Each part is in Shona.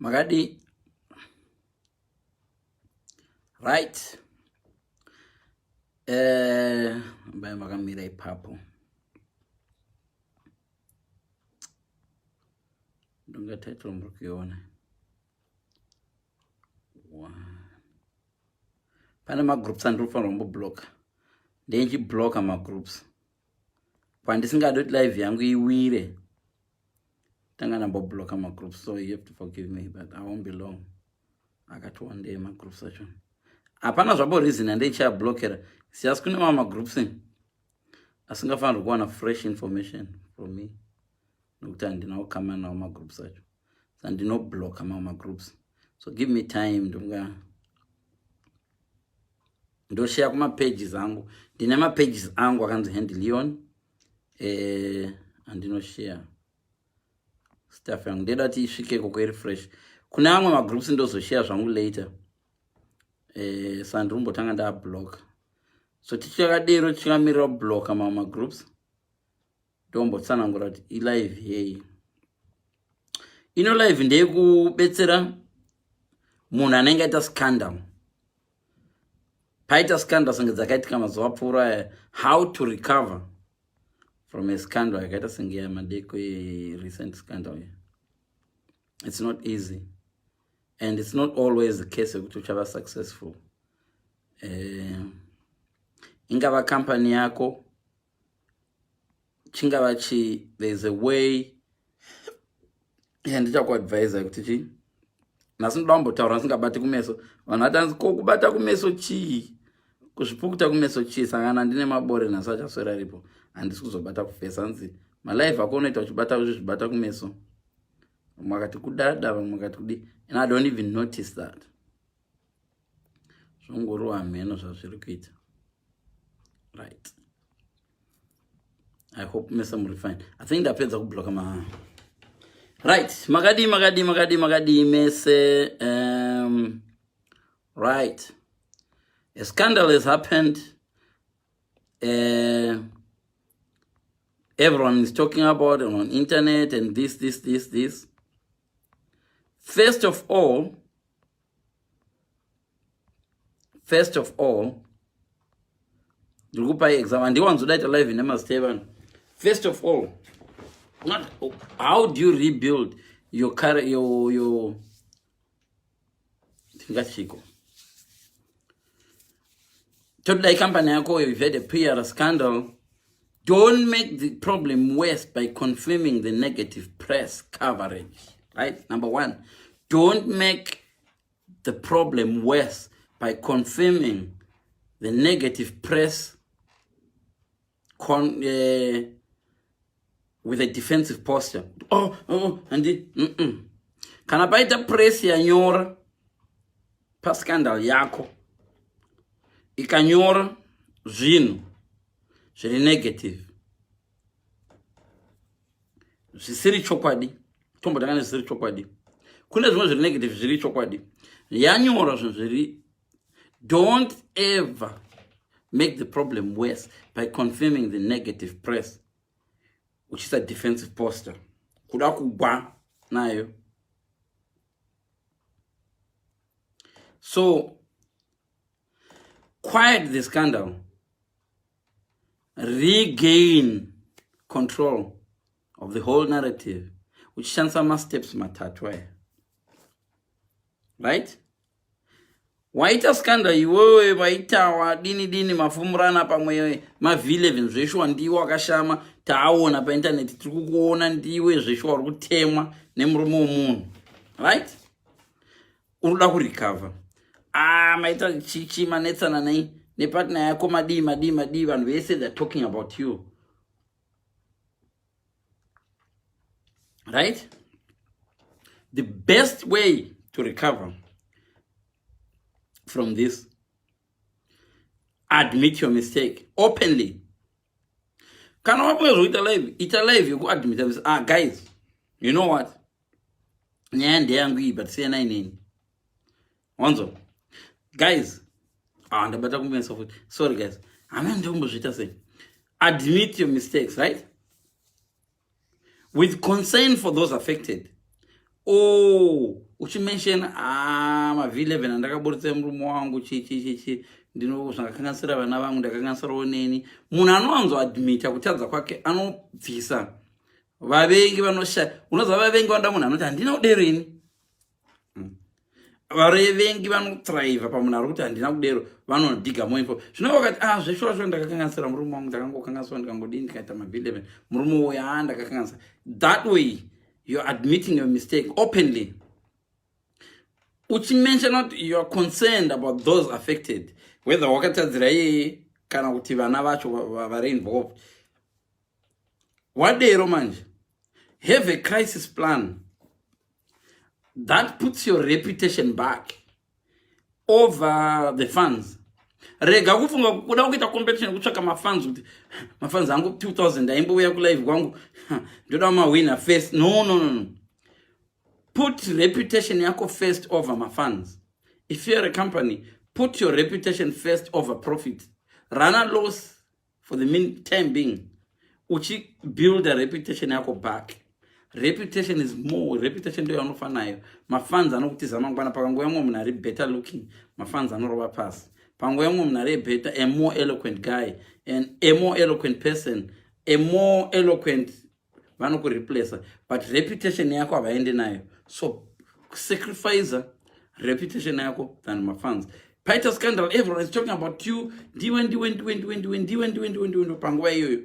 Magadi. Right. By Magamira Papo. Don't get it from Brokione. Panama groups and roof on block. Danger block my groups. Pandisinga do live yangu iwire. Tangana block my groups, so you have to forgive me, but I won't be long. I got one day my group session. Apana zwabo reason and they blocker. Si askuni mama groups in. Asinga fan rukwana fresh information from me. Nukta ndina kama na my groups session. So ndino block my groups. So give me time dunga. Ndo share kuma pages angu. Ndina pages angu akanzi handle yon. And ndino share stuff yangu. Deda ti ishike kukwe refresh. Kuna angu ma groups ndo so share zwangu later. Sandrumbo tanga nda block. So tichaka dero tichaka mirror block ama groups. Dombo tsana ngurati I live here. Ino live ndeku betsera munhu anenge aita scandal. Paita scandal senge dzakaitika mazuva pfuura how to recover from a scandal yakaita senge yamadeko recent scandal. It's not easy. And it's not always the case of uchava successful. Ingava company yako, chingavachi, there's a way, and it's advisor kuti nasindombo taura singabati kumeso vanatanzi kokubata kumeso chi kuzvipukuta kumeso chi sangana ndine mabore nasacha swera ripo handisi kuzobata kufesa nzi malife akonoita uchibata kuzvibata kumeso mwakati kudada mwakati kudi, and I don't even notice that. Zvongoro ameno zvazviri kuita. Right. I hope Mr. Refine. I think that page will block my. Right. Magadi mese. Right. A scandal has happened. Everyone is talking about it on internet and this. First of all, first of all, not how do you rebuild your today company you've had a PR scandal. Don't make the problem worse by confirming the negative press coverage. Right? Number one, don't make the problem worse by confirming the negative press with a defensive posture. And can I buy the press yanyora pa scandal yako? Ikanyora zinu. Ziri negative. Zisiri chokwadi. Tombo tangane zisiri chokwadi. Kuna zimwe ziri negative ziri chokwadi. Yanyora ziri. Don't ever make the problem worse by confirming the negative press, which is a defensive posture. Kudakuba nayo. So, quiet the scandal. Regain control of the whole narrative, which shansama steps matatwe. Right? Waita scandal iwewe waitawa dini mafumurana pamwe mavile vinhu zveshu wandiwa wakashama taona pa internet tiri kuona ndiwe zveshu wari kutemwa nemurume womunhu. Right? Uruda kurecover. Maita chichi manetsana nai nepartner yako madi vanhu vese they're talking about you. Right? The best way to recover from this, admit your mistake openly. Can I it's alive, you go admit this. Guys, you know what? Nyande but say nine. Guys, sorry guys. Admit your mistakes, right? With concern for those affected. Oh, uchimention mav11 andakaburitsa murume wangu chi ndinozvakakanganisira vana vangu ndakakanganisirawo neni. Munhu anowanzoadmita kutadza kwake anobvisa vavengi vanosha. Unoziva vavengi vanoda munhu anoti handina kudero ini. Varevengi vanothriva pamunhu ari kuti handina kudero, vanodhiga moipo. Zvino vakati zveshuwa ndakakanganisira murume wangu, ndakangokanganiswa ndikangodini ndikaita mav11 murume uya ndakakanganisa. That way you're admitting your mistake openly. Uchimention that you are concerned about those affected, whether wakatadzira iye kana kuti vana vacho vari involved. Wadero manje, have a crisis plan that puts your reputation back over the funds. Rega kufunga kuda kuita competition kutsvaka mafunds kuti mafunds angu 2000 aimbouya kulive kwangu ndoda mawina first. No. Put reputation yako first over mafunds. If you're a company, put your reputation first over profit. Run a loss for the meantime being. Uchi build a reputation yako back. Reputation is more. Reputation ndio yanofanayo. Mafunds anokuti mangwana pakango yangu mnari better looking. Mafunds anoroba pass. Pango yangu mnari better, a more eloquent guy, and a more eloquent person, a more eloquent vanoku replacer. But reputation yako avaende nayo. So sacrifice reputation yako than mafunds. Paita scandal, everyone is talking about you. Pango yoyo.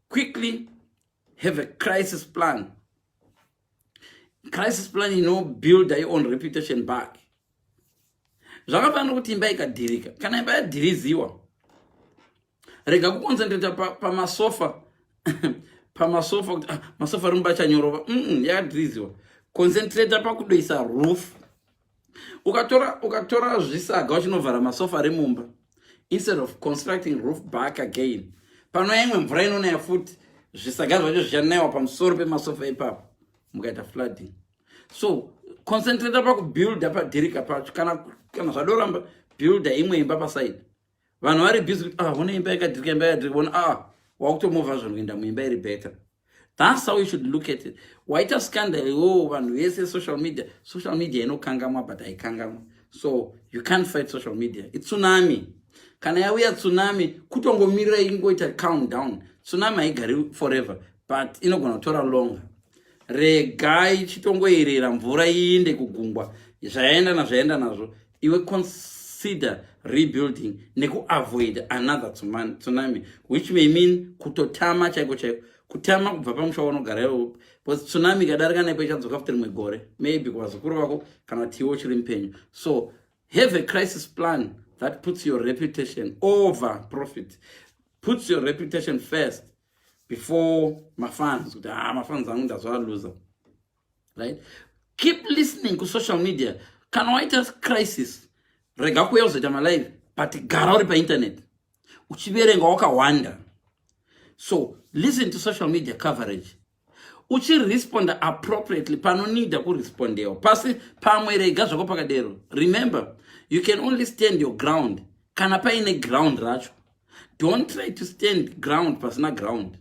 Quickly have a crisis plan. Crisis plan, build your own reputation back. Zvakafana kuti imba ikadhirika. Kana imba yadhiriziwa, rega kuconcentrate pamasofa pamasofa kuti masofa rumba chanyorova. Yakadhiriziwa. Concentrate pakudoisa roof. Ukatora zvisaga uchinovhara masofa remumba instead of constructing roof back again. Pano imwe mvura inonaya futi, zvisaga zvacho zvichanaiwa pamusoro pemasofa ipapo, mukaita flooding. So concentrate pakubuilda padhirika pacho. Kana zvadoramba builda imwe imba paside. Vanhu vari busy kuti une imba yakadhirika, imba yakadhirika, vona wakutomova zvinhu kuenda muimba iri better. That's how you should look at it. Waita scandal, vanhu vese social media inokangamwa but haikangamwa. So you can't fight social media. It's tsunami. Kana yauya tsunami, kutongomirira ingoita calm down. Tsunami haigari forever, but inogona kutora longer. Regai chitongoerera mvura iinde kugungwa. Zvaenda nazvo. Iwe consider rebuilding neku avoid another tsunami, which may mean kutotama chaiko. Kutama kubva pamusha unogarayo. Because tsunami kadarika nepo ichadzoka after rimwe gore. Maybe kuvazukuru vako kana tiwo chiri mpenyu. So have a crisis plan that puts your reputation over profit. Puts your reputation first before mafunds. Mafunds angu ndazoaluza. Right? Keep listening to social media. Kana waita crisis, rega kuya uzoita malive, but gara uri pa internet. Uchiverenga wakawanda. So listen to social media coverage. Respond appropriately. Panonida ku respondeo. Pasi pamwe rega zvako pakadero. Remember, you can only stand your ground. Kana paine ground racho. Don't try to stand ground pasina ground.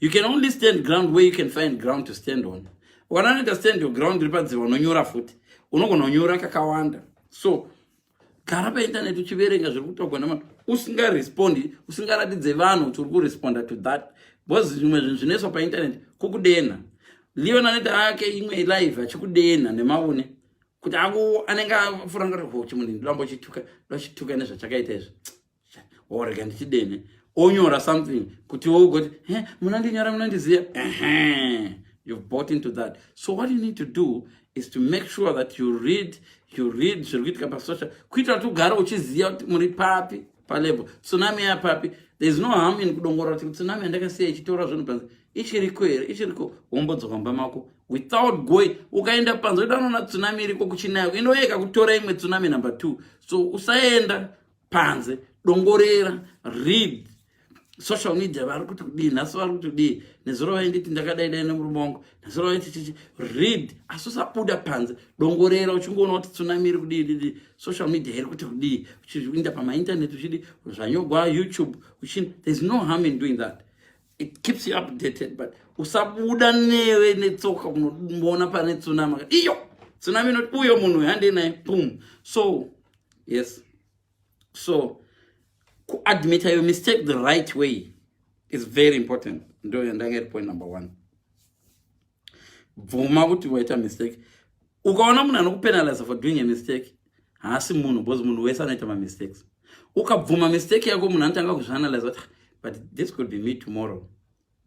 You can only stand ground where you can find ground to stand on. Wananoita stand your ground ripadziwa unonyora futi. Unogona kunyora kakawanda. So gara pa internet uchiverenga zviri kutogwa nama usingarespondi, usingaratidze vanhu kuti uri kuresponda to that. Because zvimwe zvinhu zvinoiswa pa internet kukudena. Liona neta ake imwe live achikudena nemaune kuti anenge afuranga kuti chimunhu ndambo chituka nezvachakaita izvi. Orega ndichidene. Onyora something kuti wogoti munandinyora munandiziya. You've bought into that. So what you need to do is to make sure that you read zviri pa social. Kuitira tugara uchiziya kuti muri papi pa level. Tsunami ya papi. There's no harm in kudongora kuti tsunami andakasiya ichitora zvinhu panze. Ichiriko wombodzoka mako without going ukaenda panze udanona tsunami iriko kuchinayo inoyeka kutora imwe tsunami number 2. So usaenda panze, dongorera, read social media vari kuti kudii, nhasi vari kuti kudii, nezuro vainditi ndakadai nemurume wangu, nezuro vaiti read, asi usabuda panze, dongorera uchingoona kuti tsunami iri kudii, social media iri kuti kudii, uchiinda pamainternet uchidi zvanyogwa YouTube uchini. There's no harm in doing that. It keeps you updated, but usabuda newe netsoka unobona pane tsunami iyo tsunami inoti uyo munhu hande naye boom. So yes, so admit your mistake the right way is very important. Ndo yandangeri point number 1. Bvuma kuti waita mistake. Ukaona munhu anokupenalize for doing a mistake, haasi munhu, because munhu wese anoita ma mistakes. Ukabvuma mistake yako munhu anotanga kuzvianalyze, but this could be me tomorrow.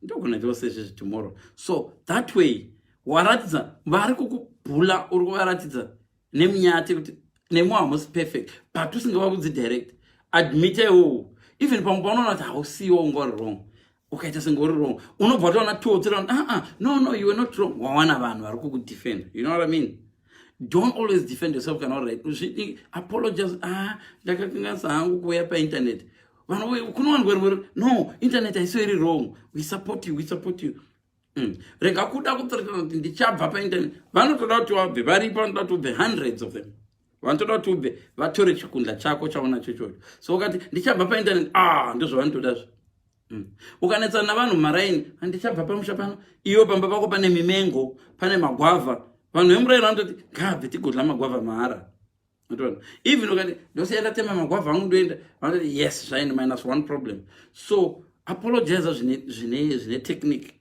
Ndogona ndosezve tomorrow. So that way waratidza vari kukubhula, uri kuvaratidza nemunyati kuti nemu hamusi perfect, but usingava kudzi direct. Admit even pamupanoona kuti hausiwo ungori wrong. Ukaita sengori wrong, unobva utaona 2 or 3 rounds, no, you were not wrong. Wawana vanhu vari kukudefend. You know what I mean? Don't always defend yourself kana right. Apologize. Ndakakanganisa hangu kuuya painternet. Vanhu kuno vanhu no, internet is very wrong. We support you. Rega kuda kutsarikana kuti ndichabva painternet. Vanotoda kuti wabve varipo, vanotoda kuti ubve hundreds of them. Vanotoda kuti ubve vatore chikundla chako chaunacho chocho. So ukati ndichabva painternet, ndizvo vanotodazvo. Ukanetsana navanhu maraini, ndichabva pamusha pano, iwo pamba pako pane mimengo, pane magwavha. Vanhu vemuraini vanototi ngabve tigodla magwavha mahara. Even ukati ndosiya ndatema magwavha angu ndoenda, vanototi yes, zvaine -1 problem. So apologize zvine technique.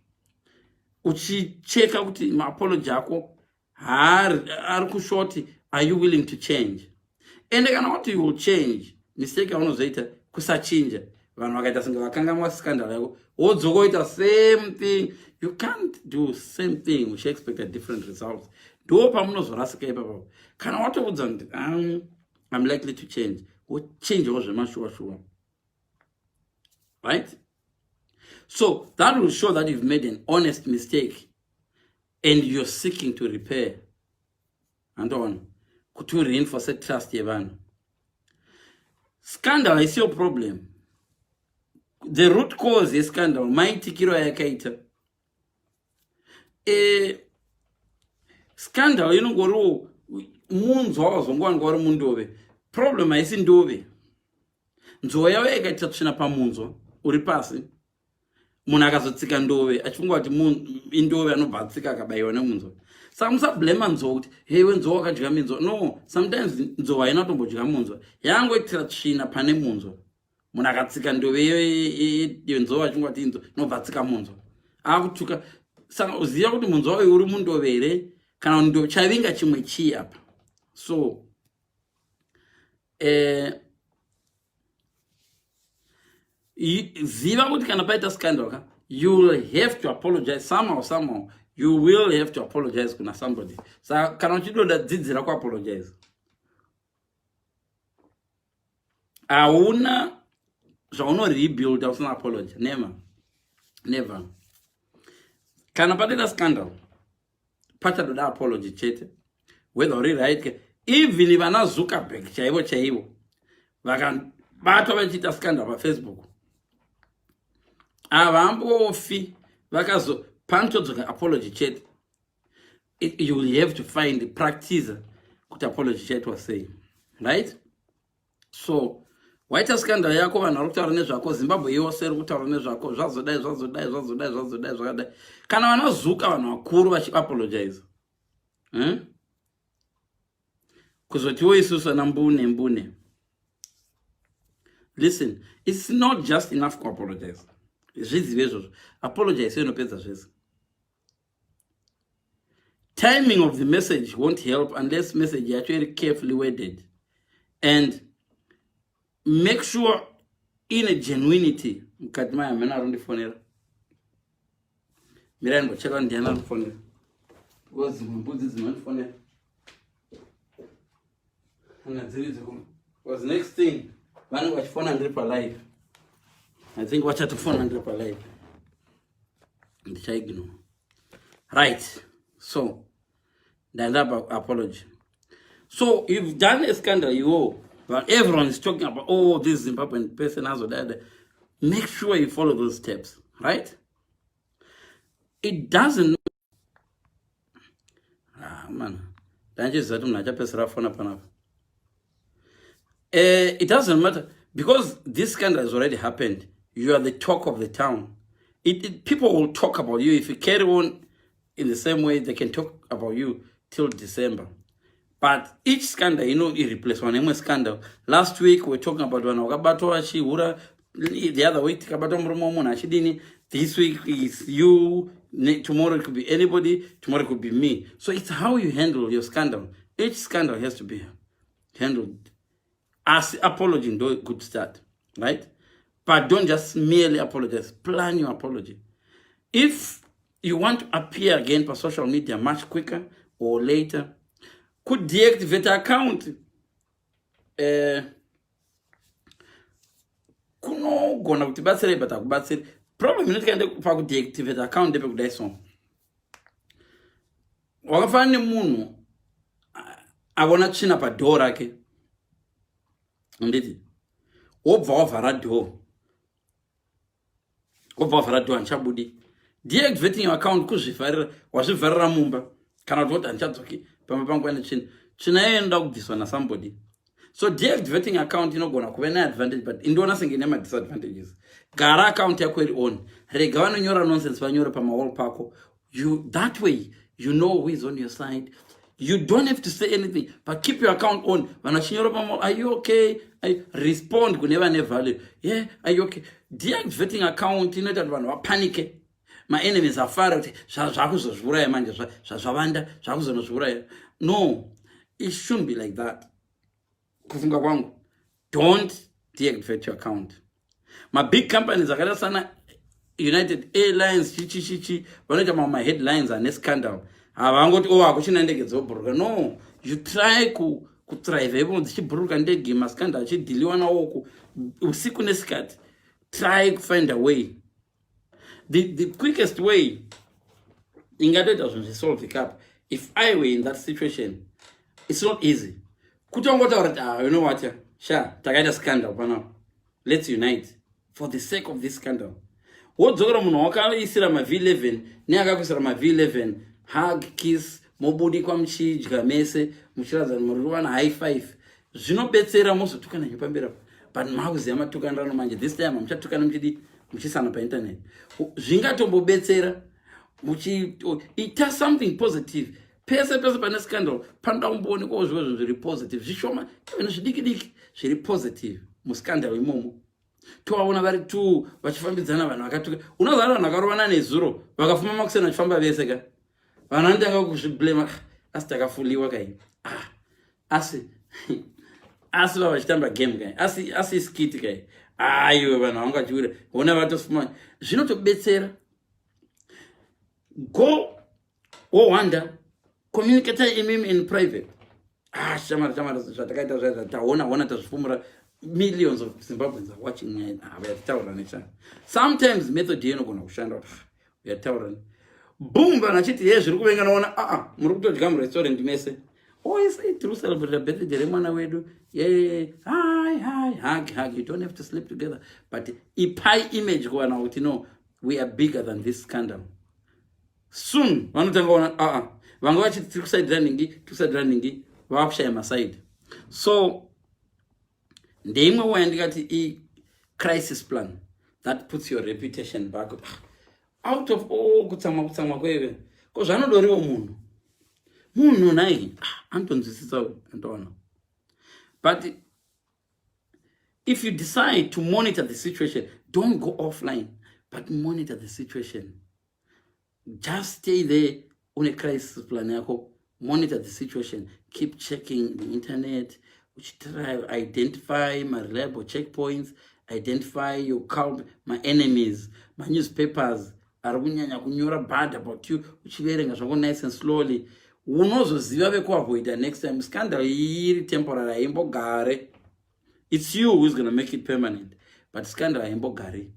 Uchicheka kuti maapology ako ari kushoti, are you willing to change? And kana kuti you will change, mistake yaunozoita kusachinja. Vanhu vakaita senge vakanga scandal yako, wodzokoita same thing. You can't do same thing which expect a different result. Do pamunozorasika ipapo. Kana watoudza kuti I'm likely to change, change zvemashua. Right? So that will show that you've made an honest mistake and you're seeking to repair. And on to reinforce trust yevanhu. Scandal is your problem. The root cause is scandal. Maitikiro yakaita. Scandal inongori munzwa wazongwa ngori mundove. Problem haisi ndove. Nzwa yawe yakaita tsvina pamunzwa uri pasi. Munhu akazotsika ndove achifunga kuti indove anobva atsika akabayiwa nemunzwa. Saka musablema nzwa kuti hewe nzwa wakadya minzwa. No, sometimes nzwa hainatombodya munzwa. Yangoitira tsvina pane munzwa. Munhu akatsika ndove yenzova achingwa kuti inzwa inobva atsika munzwa. Akutuka. Saka uziva kuti munzwa wayo uri mundove here kana ndove chavinga chimwe chii apa. So ziva kuti kana paita scandal, you will have to apologize somehow. You will have to apologize kuna somebody. Saka kana uchidoda dzidzira ku apologize. Auna zvauno rebuild usina apology. Never. Kana paita scandal, pachadoda apology chete. Whether uri right, even vana Zuckerberg chaivo vakabatwa vachiita scandal paFacebook, avambofi vakazo panotodzoka apology chete. You will have to find the practice kuti apology chete was saying, right? So waita scandal yako, vanhu vari kutaura nezvako, Zimbabwe yose iri kutaura nezvako, zvazodai zvakadai. Kana vanazuka vanhu vakuru vachiapologize, kuzotiwo isusu ana mbune. Listen, it's not just enough to apologize. Zvizive izvozvo. Apologize inopedza zvese. Timing of the message won't help unless message is actually carefully worded. And make sure in a genuinity. Mukati maya mena arondifonera. Mirani ngocheka ndiana arondifonera. Gozi mbudzi dzinondifonera. Was next thing, when watch phone and ripper live. I think watch at phone and ripper live. And the child, right? So, that's about apology. So, you've done a scandal, but everyone is talking about, this Zimbabwean person has that. Make sure you follow those steps, right? It doesn't. Man, it doesn't matter because this scandal has already happened. You are the talk of the town, People will talk about you. If you carry on in the same way, they can talk about you till December. But each scandal, it replaces one scandal. Last week, we were talking about one the other week, this week is you, tomorrow it could be anybody, tomorrow it could be me. So it's how you handle your scandal. Each scandal has to be handled. As apology, do a good start, right? But don't just merely apologize. Plan your apology. If you want to appear again for social media much quicker or later, could deactivate the account. Kunogona kuti batsire but akubatsire. Problem inoitikaende pakudeactivate the account ndepe kudai so. Wakafanana nemunhu avona tsvina padhoo rake. Nditi wobva wavhara dhoo. Hanchabudi. Deactivating your account kuzvivharira, wazvivharira mumba. Kana kuti handichadzoki pamba pangu ane tsvina. Tsvina yoenda kubviswa nasomebody. So deactivating account inogona kuve neadvantage, but indiona senge ine disadvantages. Gara account yako iri on. Rega vanonyora nonsense vanyora pamawall pako. That way, you know who is on your side. You don't have to say anything, but keep your account on. Are you okay? Respond whenever ne value. Yeah, are you okay? Deactivating account, that one panic. My enemies are far out. No, it shouldn't be like that. Don't deactivate your account. My big companies are United Airlines, my headlines are a scandal. No, you try to thrive. Try to find a way. The quickest way to solve the gap. If I were in that situation, it's not easy. You know what? Scandal. Let's unite for the sake of this scandal. What V11, V11, hug, kiss, mobudi kwa mchijika mese, mchiraza mruwana high five. Betera moso tukana nyupambira. But mauzi yama tukana rano manje. This time mcha tukana mchisana pa internet. Tombo betera. It has something positive. Pesa pa scandal. Panda umboni kwa very positive. Zishoma, very positive. Muskandal imomo. Tuwaona vari tu vachifambidzana vanhu vakatuka. Unozara vanhu vakarovana nezuro vakafuma makusena vachifamba vese ka. Vanhu vanotanga kuzviblema asi takafuliwa kai. Asi vachitamba game kai. Asi skit kai. Aiwe vanhu vangachiwira. Ona vatofuma. Zvinotobetsera. Go wonder. Communicate in private. Shamara zvatakaita zvatakaona tazvifumura. Millions of Zimbabweans are watching me. We are telling. Sometimes method you gonna stand we are telling. Boom, banachiti yes, rukuvenga naona murukuto jam restaurant mese. Oh, yes, true celebrate birthday remana wedu. Yeah, hi, hug. You don't have to sleep together. But pie image go now, we are bigger than this scandal. Soon, vanotanga vangawachi two side running, vapshaya side. So ndimwe wandikati crisis plan that puts your reputation back out of all kutsamwa kweve ko zvanodoriwo munhu nai antonzwisisa antoona. But if you decide to monitor the situation, don't go offline but monitor the situation. Just stay there on a crisis plan yako, monitor the situation, keep checking the internet, which try to identify my reliable checkpoints, identify your my enemies, my newspapers are kunyora bad about you, which very nice and slowly. Unozoziva avoid the next time scandal temporary imbogare. It's you who's gonna make it permanent. But scandal imbogare.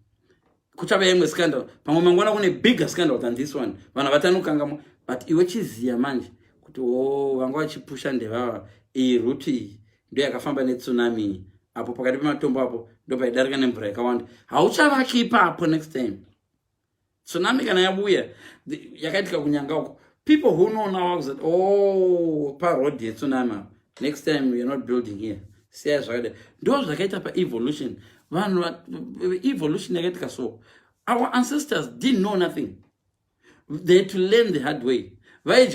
Kuchava yemwe scandal. Pamomangwana kune bigger scandal than this one. Vana vatanukanga but iwechiziya manje kuti vanga vachipusha ndevava ruti ndio yakafamba netsunami apo pakati pematombo apo ndo paidarika nemvura yakawanda. Hauchavaki ipapo next time. Tsunami kana yabuya yakaitika kunyanga uko. People who know now that pa road tsunami. Next time we are not building here. Siya zvakade. Ndo zvakaita pa evolution. Vanhu evolution yakaitika so. Our ancestors didn't know nothing. They had to learn the hard way. This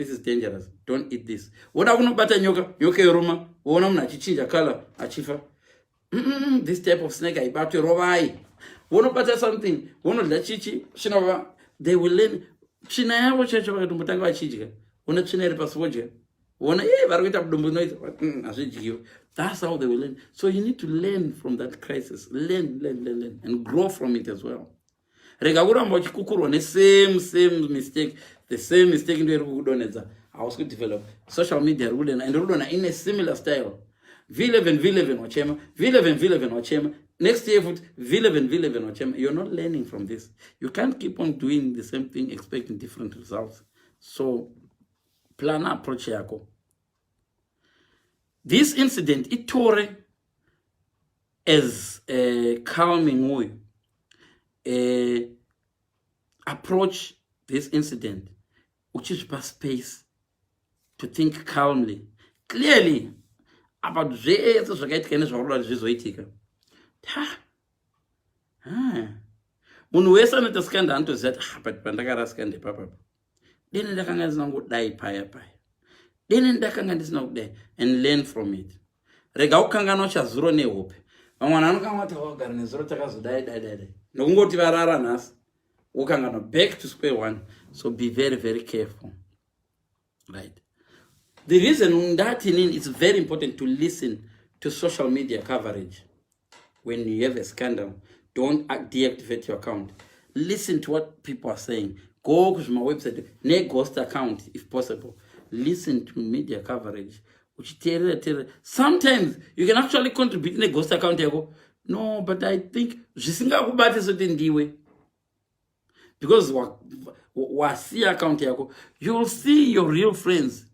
is dangerous. Don't eat this. This type of snake, I bought you butter something. They will learn. That's how they will learn. So you need to learn from that crisis. Learn, and grow from it as well. The same mistake I was going to develop social media and in a similar style. V11 next year V11 you're not learning from this. You can't keep on doing the same thing expecting different results. So plan approach yako. This incident it tore as a calming way. Approach this incident which is space to think calmly, clearly about munhu wese anotoskanda anotoziva but pandakaraskande papa deni ndakanga ndisina kudai paya deni ndakanga ndisina kudai, and learn from it. Rega kukanganwa chazuro nehope. Vamwe vanokanga vati vagara nezuro takazodai nokungoti varara nhasi wokanganwa back to square one. So be very, very careful, right? The reason that it's very important to listen to social media coverage. When you have a scandal, don't deactivate your account. Listen to what people are saying. Go to my website, ghost account if possible. Listen to media coverage. Sometimes you can actually contribute in a ghost account. No, but I think because wasi account yako, you'll see your real friends.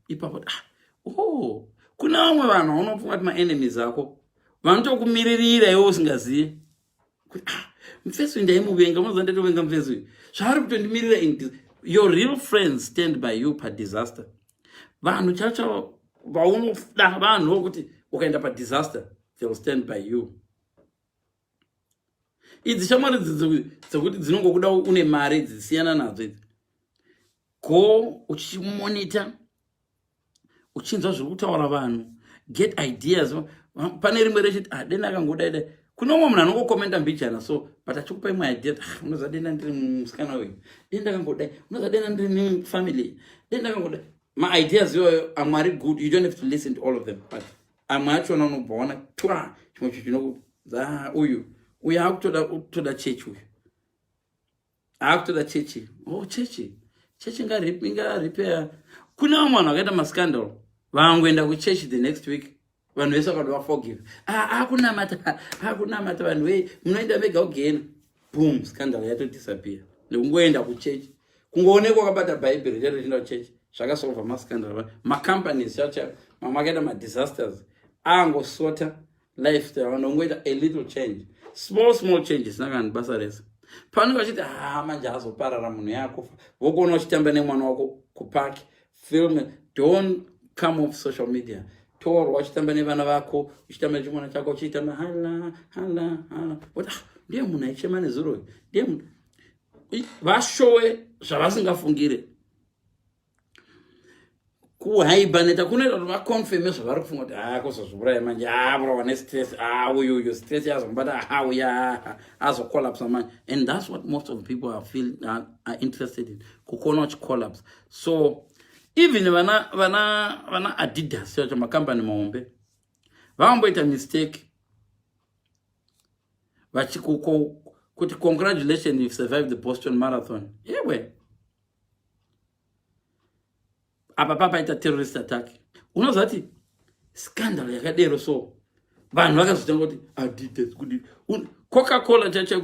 Oh, kuna wamwe vanhu unofunga kuti enemies ako vanotokumiririra iwe usingaziye kuti mfeso ndaimuvenga unozandatovenga mfeso zvaari kutondimirira. Your real friends stand by you disaster. Vanhu chacho vaunoda vanhu vokuti ukaenda disaster, they'll stand by you. Idzi shamwari dzekuti dzinongokuda une mari dzisiyana nadzo idzi. Go uchimonita uchinzwa zviri kutaura vanhu, get ideas. Pane rimwe rechiti deni akangodaida, kuno umwe munhu anongokomenta mbichana so but achikupa imwe idea, unoziva deni ndiri musikana uyu, deni ndakangodai, unoziva deni ndiri nefamily, deni ndakangodai. My ideas are very good. You don't have to listen to all of them, but I'm actually not born twa chimochi uyu akutoda chechi, akutoda chechi. Oh, chechi ngaripeya. Kuna vamwe vanhu vakaita mascandal vangoenda kuchechi the next week, vanhu vese vakati forgive. Akunamata vanhu vei munoenda vega kugena, boom, scandal yatodisappear. Nekungoenda kuchechi, kungoonekwa wakabata bhaibheri chete chienda kuchechi, zvakasolva mascandal. Macompanies chacha mamakaita madisasters angosota lifestyle, vanongoita a little change, small changes. Nakani basa rese panenge vachiti manje azoparara munhu yakufa, vokuona uchitamba nemwana wako kupaki film. Don't come off social media. Torwa uchitamba nevana vako, uchitamba nechimwana chako, uchitamba hala but ndiye munhu aichema nezuro, ndiye munhu vashowe zvavasingafungire. Kuhaibaneta kunoita kuti vaconfirme zvavari kufunga kuti kuzozviuraya manje, vurawa nestress, uyu stress yazombata, uya azocollapsa manje. And that's what most of the people are interested in, kukuona uchicollapse. So even vana Adidas yacho makampani mahombe vamboita mistake kuti congratulations, you've survived the Boston Marathon. Yewe apa papaita terrorist attack, unozati scandal yakadero. So vanhu vakazotanga kuti Adidas kudi Coca-Cola chacha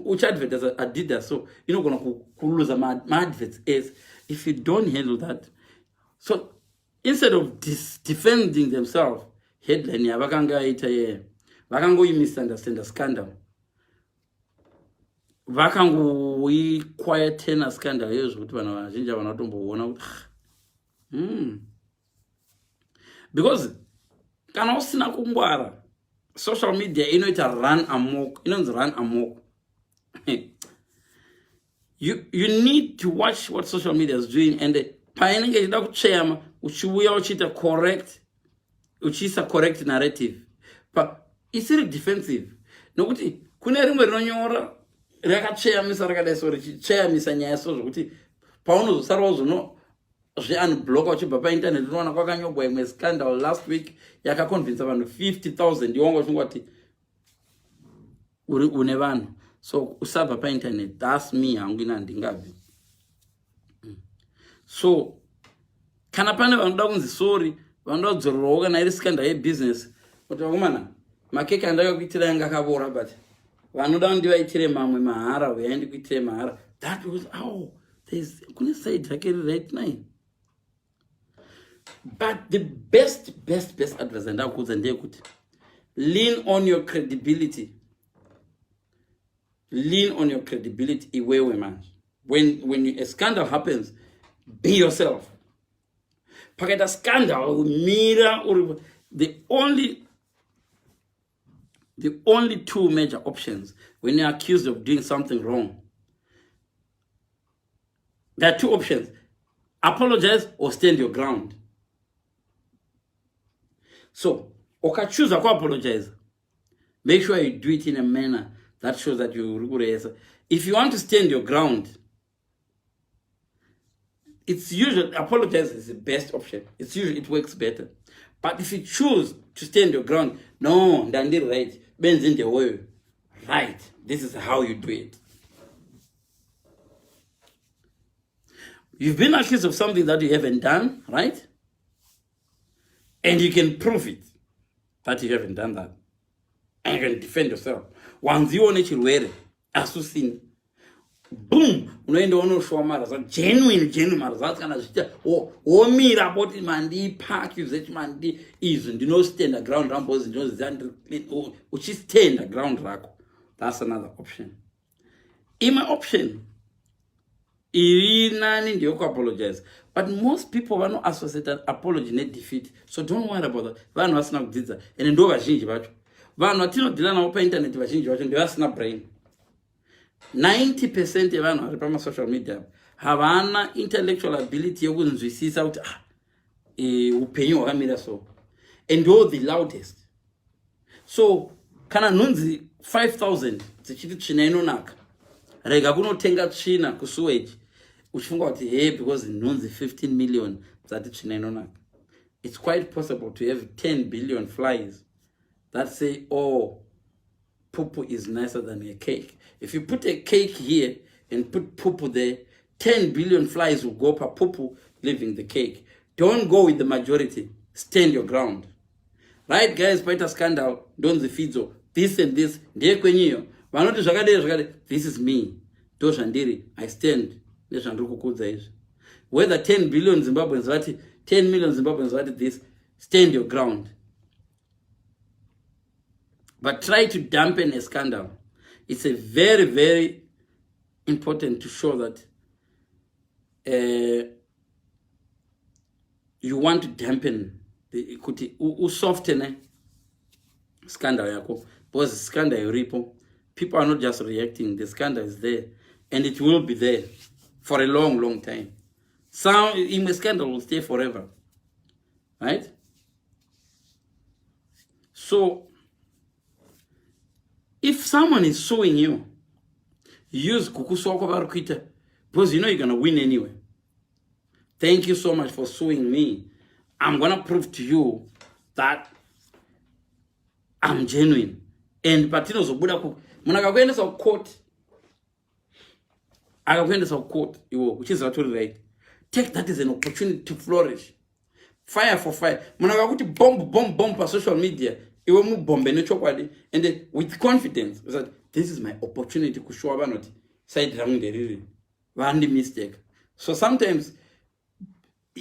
uchadvertise Adidas, so inogona kuluza ma-adverts as if you don't handle that. So instead of defending themselves, headline yavakanga aita vakangoimisunderstand scandal, vakangoiquietena scandal yeyo zvekuti vanhu vazhinji vanotomboona kuti because kana usina kungwara social media inoita run amok, inonzi run amok. You need to watch what social media is doing, and painenge ichida kuchema uchiuya uchiita correct narrative but isiri defensive nokuti kune rimwe rinonyora rakacheyamisa rakadai so richicheyamisa nyaya so zvokuti paunozosarawo zvino zveunblocka uchibva painternet unoona kwakanyogwa imwe scandal last week yakaconvinsa vanhu 50,000 iwanga uchingoti une vanhu so usabva painternet. That's me, hangu ina handingabvi. So kana pane vanoda kunzi sorry, vanoda kudzorerawo kana iri scandal yebusiness kuti vakomana makeke andakakuitira yanga akavora but vanoda kundivaitire mamwe mahara weandikuitire mahara. That was kune side rake right now. But the best advice andakudza ndeyekuti lean on your credibility. Lean on your credibility iwewe man. When a scandal happens, be yourself. Pakata scandal mira or the only two major options when you're accused of doing something wrong. There are two options: apologize or stand your ground. So, choose to apologize. Make sure you do it in a manner that shows that you regret. If you want to stand your ground, it's usually apologize is the best option. It works better. But if you choose to stand your ground, no, then did right. Bends in the way. Right. This is how you do it. You've been accused of something that you haven't done, right? And you can prove it that you haven't done that. And you can defend yourself. Once you own chirwere, asusini. Boom! Unoenda unoshowa mara za genuine mara za kana zvicha omira boti mandi park usage mandi izvo ndino stand ground rambozi ndino uchi stand ground rako. That's another option. My option irinani ndiyo ku apologize, but most people vano associate apology ne defeat, so don't worry about that. Vanhu vasina kudzidza ende ndo vazhinji vacho. Vanhu vatinodhila navo painternet vazhinji vacho ndo vasina brain. 90% yevanhu vari pama social media havana intellectual ability yekunzwisisa kuti upenyu hwakamira so, and ndo the loudest. So kana nhunzi 5,000 dzichiti tsvina inonaka, rega kunotenga tsvina kusewage uchifunga kuti because nhunzi 15 million dzati tsvina inonaka. It's quite possible to have 10 billion flies that say, oh, poo is nicer than a cake. If you put a cake here and put poo there, 10 billion flies will go per poo leaving the cake. Don't go with the majority. Stand your ground. Right, guys? Paita scandal. Don't the fidzo. This and this. Ndiye kwenyeyo. Vanoti zvakadai. This is me. Toshandiri. I stand. Whether 10 billion Zimbabweans vati, 10 million Zimbabweans vati this, stand your ground. But try to dampen a scandal. It's a very, very important to show that you want to dampen the soften scandal yako, because scandal iripo. People are not just reacting. The scandal is there, and it will be there for a long, long time. Some in the scandal will stay forever, right? So if someone is suing you, use kukuswako varukuita, because you know you're going to win anyway. Thank you so much for suing me. I'm going to prove to you that I'm genuine. And patino zobuda ku munakakuendesa ku court. Akakuendesa ku court iwo, which is actually right. Take that as an opportunity to flourish. Fire for fire. Munakakuti bomb for social media. Iwe mu bombe nechokwadi, and then with confidence that this is my opportunity to show about side rangu deriri vandi mistake. So sometimes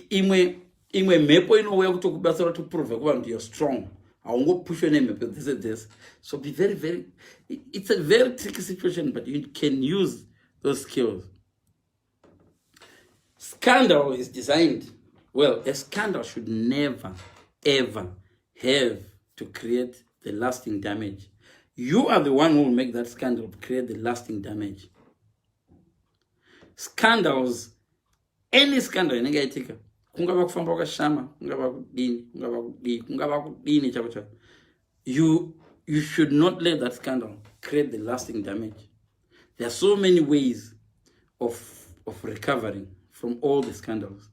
imwe mepo inouya kutokubatsira to prove that you're strong. I won't go push your name this. So be very, very, it's a very tricky situation, but you can use those skills. Scandal is designed, well, a scandal should never, ever have to create the lasting damage. You are the one who will make that scandal create the lasting damage. Scandals, any scandal inenge yaitika, kungava kufamba kwakashama, kungava kudini chako chako. You should not let that scandal create the lasting damage. There are so many ways of recovering from all the scandals.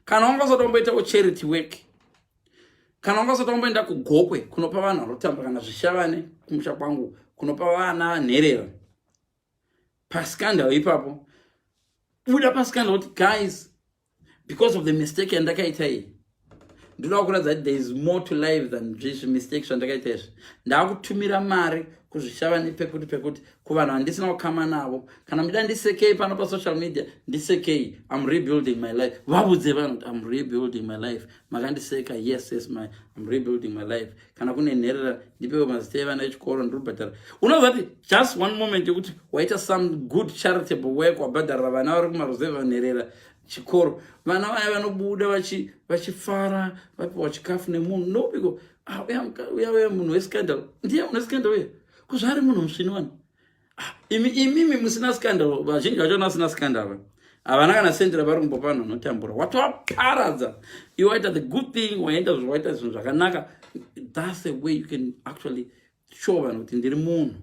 Kana ungazotomboita charity work, kana ungazotomboenda kugokwe kunopa vanhu vanotamba kana zvishavane kumusha kwangu, kunopa vana nherera pascandal ipapo, buda pascandal kuti guys, because of the mistake yandakaita iyi, ndoda kuratidza that there is more to life than just mistakes zvandakaita izvi. Ndakutumira mari kuzvishavane pekuti kuvanhu handisina kukama navo, kana muda ndisekei pano pasocial media, ndisekei, I'm rebuilding my life. Vabudze vanhu kuti I'm rebuilding my life. Makandiseka, yes, I'm rebuilding my life. Kana kune nherera ndipewo mazita evana echikoro ndirikubhadhara. Unoziva kuti just one moment yekuti waita some good charitable work, wabhadharira vana vari kumaruzeva nherera chikoro, vana vaya vanobuda vachifara vapiwa chikafu nemunhu. No, because uya munhu wescandal, ndiye une scandal uye kuzvari munhu musvinwani. Imimi musina scandal, vazhinji vacho vasina scandal, havana kana sendera vari kumbopa vanhu vanotambura. Watovaparadza iwe waita the good thing, waenda zvinhu zvakanaka. That's the way you can actually show vanhu kuti ndiri munhu.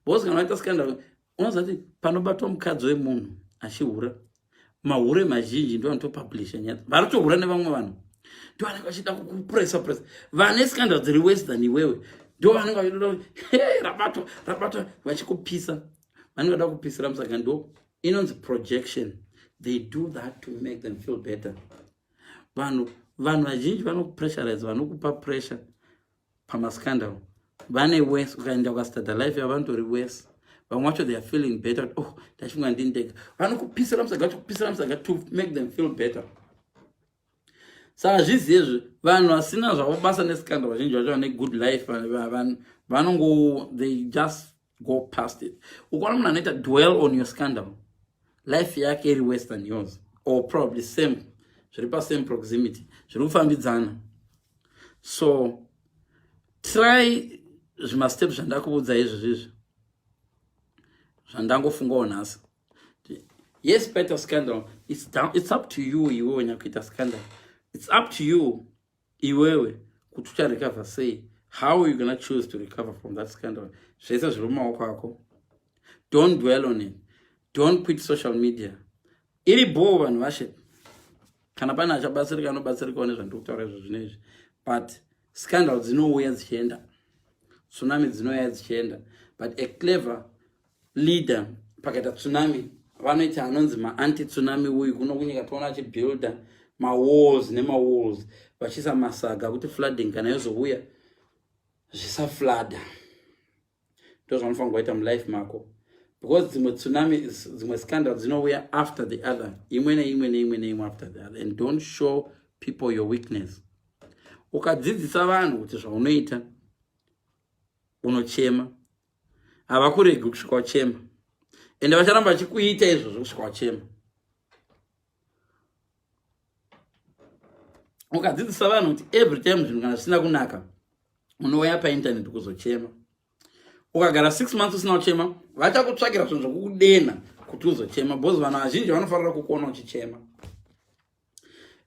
Because kana waita scandal, unoziva kuti panobatwa mukadzi wemunhu achihura, mahure mazhinji ndo anotopublisha nyaya, varitohura nevamwe vanhu ndo vanenge vachida kupresa. Vane scandal dziri worse than iwewe ndo vanenge vachida hey, rabatwa vachikupisa, vanenge vada kupisira musaka. Ndo inonzi projection. They do that to make them feel better. Vanhu vazhinji vanokupressurize, vanokupa pressure pamascandal, vane worse. Ukaenda ukastarta life yavantori worse, vamwe vacho they are feeling better. Oh, ndachifunga ndindega, vanokupisira musaga to make them feel better. Saka zvizi izvi vanhu vasina zvavo basa nescandal vazhinji vacho vane good life, they just go past it. Ukaona munhu anoita dwell on your scandal, life yake iri worse than yours, or probably same, zviri pasame proximity, zviri kufambidzana. So try zvimastep zvandakuudza izvi zvandangofungawo nhasi. Yes, better scandal, it's up to you iwewe wenye kuita scandal. It's up to you iwewe kuti ucharecover sei. How are you going to choose to recover from that scandal? Zvese zviri mumaoko ako. Don't dwell on it. Don't quit social media. Iri boo vanhu vashe, kana pana achabatsirika anobatsirikawo nezvandikutaura izvo zvinezvi. But scandal dzinouya dzichienda, tsunami dzinouya dzichienda. But a clever leader pakaita tsunami, vanoita anonzi ma-anti-tsunami uyu, kuno kunyika toona achibuilda ma-walls nema-walls, vachiisa masaga kuti flooding kana yozouya zvisaflooda. Ndozvanofanira kuita mulife mako. Because dzimwe tsunami, dzimwe scandal dzinouya after the other, imwe neimwe after the other. And don't show people your weakness. Ukadzidzisa vanhu kuti zvaunoita unochema, havakuregi kusvika wachema, ende vacharamba vachikuita izvozvo kusvika wachema. Ukadzidzisa vanhu kuti every time zvinhu kana zvisina kunaka unouya painternet kuzochema, ukagara 6 months usina kuchema, vachakutsvakira zvinhu zvokukudena kuti uzochema, because vanhu vazhinji vanofanira kukuona uchichema.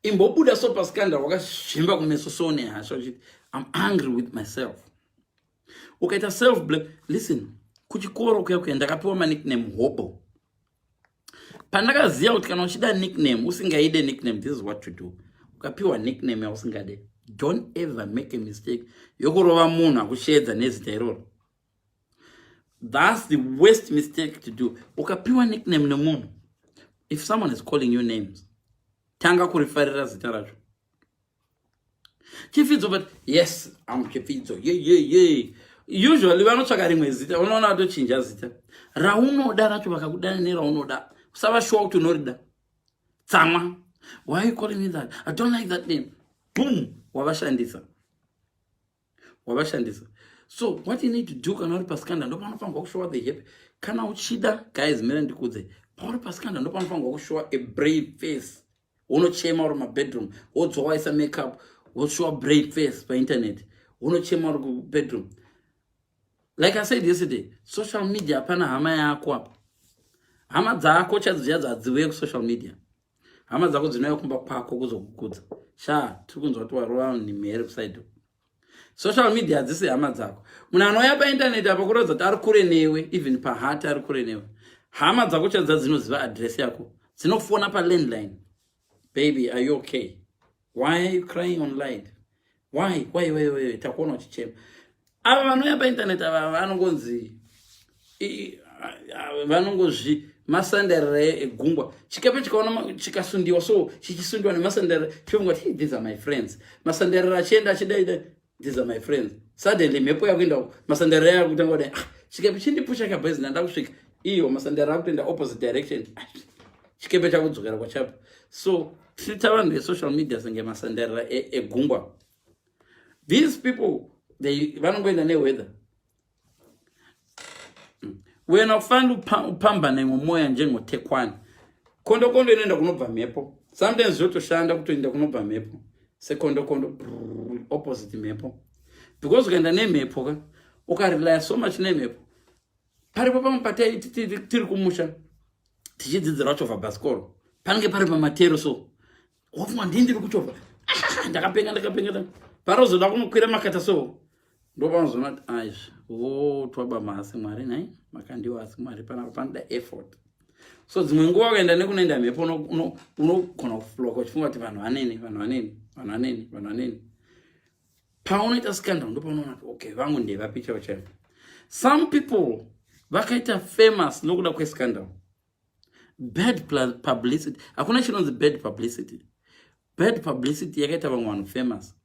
Imbobuda so pascandal wakazvimba kumeso so nehasha uchiti I'm angry with myself. Ukaita self blame. Listen, kuchikoro kuya ndakapiwa ma-nickname hobo. Pandakaziva kuti kana uchida nickname usingaide nickname, this is what to do. Ukapiwa nickname yausingade, don't ever make a mistake yokurova munhu akushedza nezita iroro. That's the worst mistake to do. Ukapiwa nickname nemunhu, if someone is calling you names, tanga kurifarira zita racho. Chifidzo, but yes, I'm Chifidzo. Yeah. Usually vanotsvaka rimwe zita, unoona vatochinja zita. Raunoda racho vakakudana neraunoda. Usava sure kuti unorida. Tsamwa. Why are you calling me that? I don't like that name. Boom! Wavashandisa. So what you need to do kana uri paskanda ndo panofanirwa kushowa the happy. Kana uchida, guys, mira ndikudze. Pauri paskanda ndo panofanirwa kushowa a brave face. Unochema uri mabedroom, wodzowaisa makeup, woshowa brave face pa internet. Unochema uri kubedroom. Like I said yesterday, social media hapana hama yako hapa. Hama dzako chadziya dzadziwe social media. Hama dzako dzinouya kumba kwako kuzokukudza. Tiri kunzwa kuti warova nimhere kuside. Social media hadzisi hama dzako. Munhu anouya paindaneti apa kuratidza kuti ari kure newe, even pahati ari kure newe. Hama dzako chadziya dzinoziva address yako. Dzinofona palandline. Baby, are you okay? Why are you crying online? Why? Takuona uchichema. Ava vanouya paindaneti ava vanongozvi masandarira egungwa. Chikepe chikaona chikasundiwa, so chichisundiwa nemasandarira chivonga kuti these are my friends. Masandarira achienda achida these are my friends. Suddenly mhepo yakuenda masandarira yakutanga kuti chikepe chindipusha kabhezi ndanda kusvika. Iyo masandarira akutoenda opposite direction. Chikepe chakudzokera kwachapo. So treat vanhu vesocial media senge masandarira egungwa. These people vanongoenda neweather. Wena ufanda upambane mumwoyo njengotekwane. Kondo inoenda kunobva mhepo. Sometimes zvotoshanda kutoenda kunobva mhepo. Sekondo opposite mhepo. Because ukaenda nemhepo ka ukarelaya so much nemhepo. Paripo pamwe patai tiri kumusha tichidzidzira kuchovha bhasikoro. Panenge pari pamatero so. Wafunga ndiri kuchovha. Ndakapenga. Parozoda kunokwira makata so. Ndopanozona kuti twaba masi Mwari nai makandiwa asi Mwari panoda effort. So dzimwe nguva ukaenda nekunoenda mhepo unogona kufloka uchifunga kuti vanhu vaneni. Paunoita scandal ndopaunoona kuti okay vangu ndevapi chaivo. Some people vakaita famous nokuda kwescandal. Bad publicity. Hakuna chinonzi bad publicity. Bad publicity yakaita vamwe vanhu famous.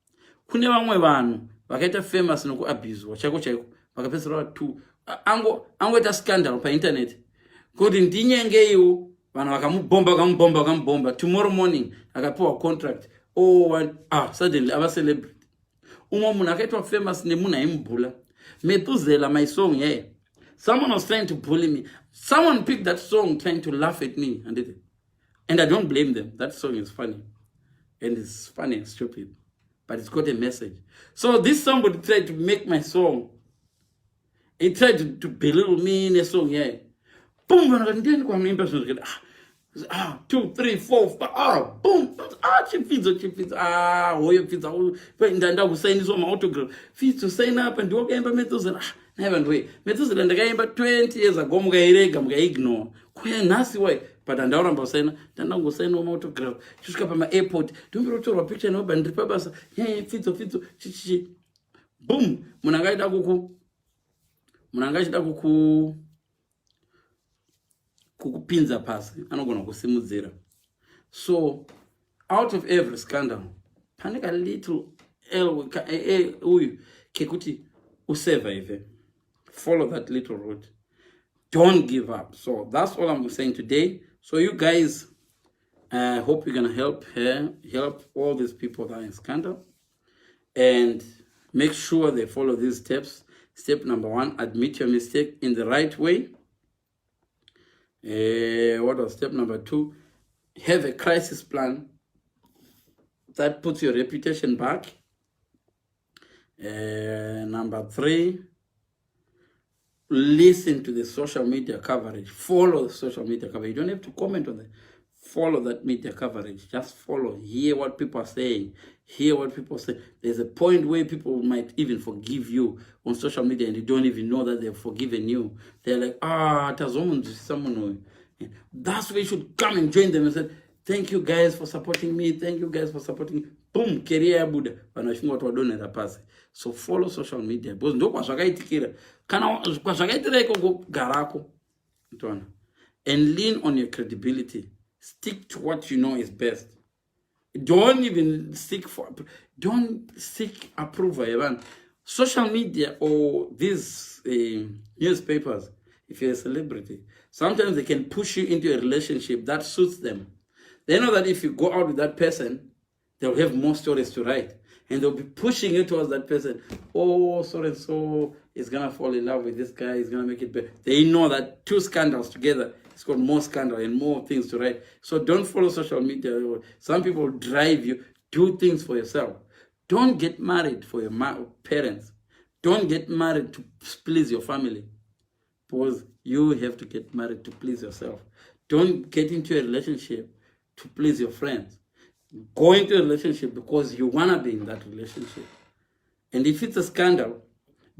Kune vamwe vanhu vakaita famous nokuabuswa chaiko vakapedzisira vatu angoita scandal painternet kuti ndinyengeiwo vanhu vakamubomba tomorrow morning akapiwa contract suddenly ava celebrity. Umwe munhu akaitwa famous nemunhu aimubhula. Methuselah, my song here, someone was trying to bully me. Someone picked that song trying to laugh at me and I don't blame them. That song is funny and it's funny and stupid, but it's got a message. So this somebody tried to make my song. He tried to belittle me in a song here. Boom, 2, 3, 4, 5, boom, chipfidzo, hoyo pfidzo, ndanda kusainiswa maautograph. Pfidzo sign up and wakaimba Methuselah. Never way. Methuselah ndakaimba 20 years ago mukairega mukaignore. Kuya nhasi wai. But andauramba usaina, ndanda kusainwa maautograph. Chisvika pama-airport, ndombirotorwa picture nobva ndiri pabasa. Pfidzo, chichichi. Boom, munhu angachida kukupinza pasi anogona kusimudzira. So out of every scandal pane ka little uyu kekuti usurvive. Follow that little route. Don't give up. So that's all I'm saying today. So you guys, I hope you're gonna help all these people that are in scandal, and make sure they follow these steps. Step number 1, admit your mistake in the right way. What was step number 2? Have a crisis plan that puts your reputation back. Number 3, listen to the social media coverage. Follow the social media coverage. You don't have to comment on it. Follow that media coverage. Just follow. Hear what people are saying. Hear what people say. There's a point where people might even forgive you on social media and you don't even know that they've forgiven you. They're like, someone. That's where you should come and join them and say, thank you guys for supporting me. Thank you guys for supporting me. Boom, career Buddha. So follow social media. Because ndo kwa zvakaitikira. Kana kwa zvakaitikira iko garako. And lean on your credibility. Stick to what you know is best. Don't seek approval. Even social media or these newspapers, if you're a celebrity, sometimes they can push you into a relationship that suits them. They know that if you go out with that person, they'll have more stories to write. And they'll be pushing you towards that person. Oh, so is going to fall in love with this guy. He's going to make it better. They know that 2 scandals together, it's got more scandal and more things to write. So don't follow social media. Some people drive you. Do things for yourself. Don't get married for your parents. Don't get married to please your family, because you have to get married to please yourself. Don't get into a relationship to please your friends. Go into a relationship because you want to be in that relationship. And if it's a scandal,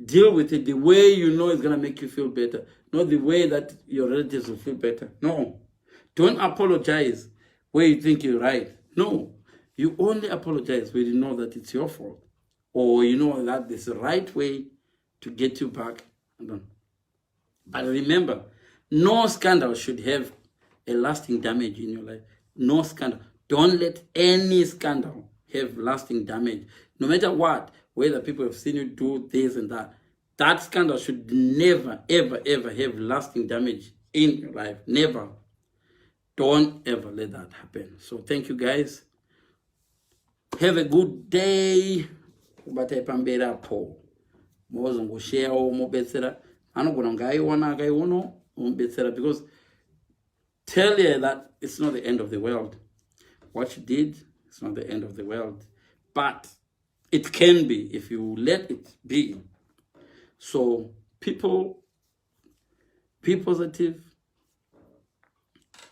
deal with it the way you know it's going to make you feel better, not the way that your relatives will feel better. No. Don't apologize where you think you're right. No. You only apologize when you know that it's your fault, or you know that there's a right way to get you back. But remember, no scandal should have a lasting damage in your life. No scandal. Don't let any scandal have lasting damage. No matter what, whether people have seen you do this and that, that scandal should never, ever, ever have lasting damage in your life. Never. Don't ever let that happen. So thank you, guys. Have a good day. Ubatepambera po. Mozo ngoshare o mobetsera. Anogona ngaiona akaiona umbetsera, because tell you that it's not the end of the world. What you did, it's not the end of the world. But it can be if you let it be. So people, be positive,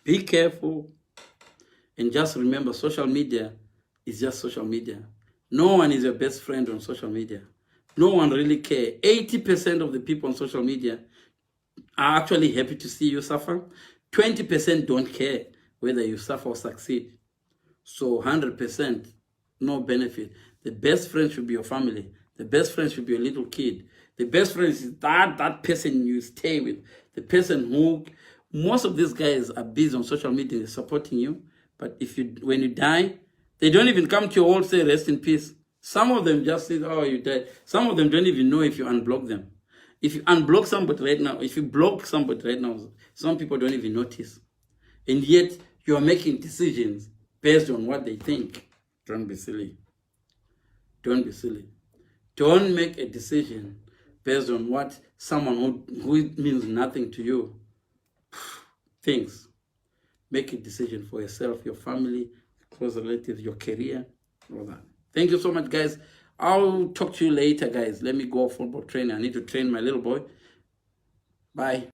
be careful, and just remember, social media is just social media. No one is your best friend on social media. No one really cares. 80% of the people on social media are actually happy to see you suffer. 20% don't care whether you suffer or succeed. So 100%, no benefit. The best friend should be your family. The best friend should be your little kid. The best friend is that person you stay with. The person who, most of these guys are busy on social media supporting you. But when you die, they don't even come to your wall, say rest in peace. Some of them just say, oh, you died. Some of them don't even know if you unblock them. If you unblock somebody right now, if you block somebody right now, some people don't even notice. And yet, you are making decisions based on what they think. Don't be silly. Don't be silly. Don't make a decision based on what someone who means nothing to you thinks. Make a decision for yourself, your family, close relatives, your career, all that. Thank you so much, guys. I'll talk to you later, guys. Let me go football training. I need to train my little boy. Bye.